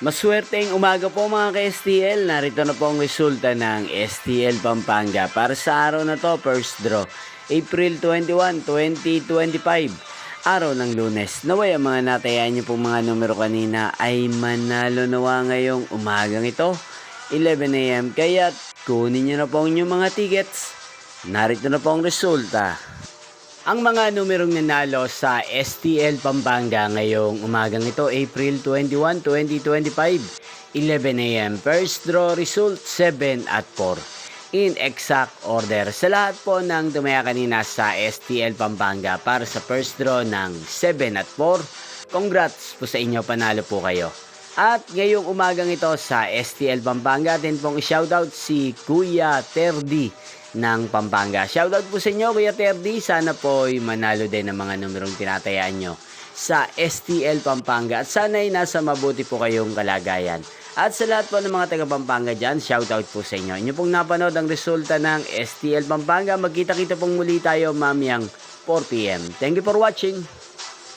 Maswerteng umaga po mga ka-STL. Narito na po ang resulta ng STL Pampanga para sa araw na to, first draw, April 21, 2025. Araw ng Lunes. Naway ang mga natayaan niyo pong mga numero kanina ay manalo nawa ngayong umagang ito, 11 AM. Kaya kunin niyo na po ang inyong mga tickets. Narito na po ang resulta. Ang mga numerong nanalo sa STL Pampanga ngayong umagang ito, April 21, 2025, 11 AM. First draw result, 7 at 4. In exact order. Sa lahat po ng tumaya kanina sa STL Pampanga para sa first draw ng 7 at 4, congrats po sa inyo, panalo po kayo. At ngayong umagang ito sa STL Pampanga, din pong shoutout si Kuya Terdi ng Pampanga. Shoutout po sa inyo, Kuya Terdi. Sana po ay manalo din ng mga numerong tinatayaan nyo sa STL Pampanga. At sana ay nasa mabuti po kayong kalagayan. At sa lahat po ng mga taga Pampanga dyan, shoutout po sa inyo. Inyo pong napanood ang resulta ng STL Pampanga. Magkita-kita pong muli tayo mamayang 4 PM. Thank you for watching.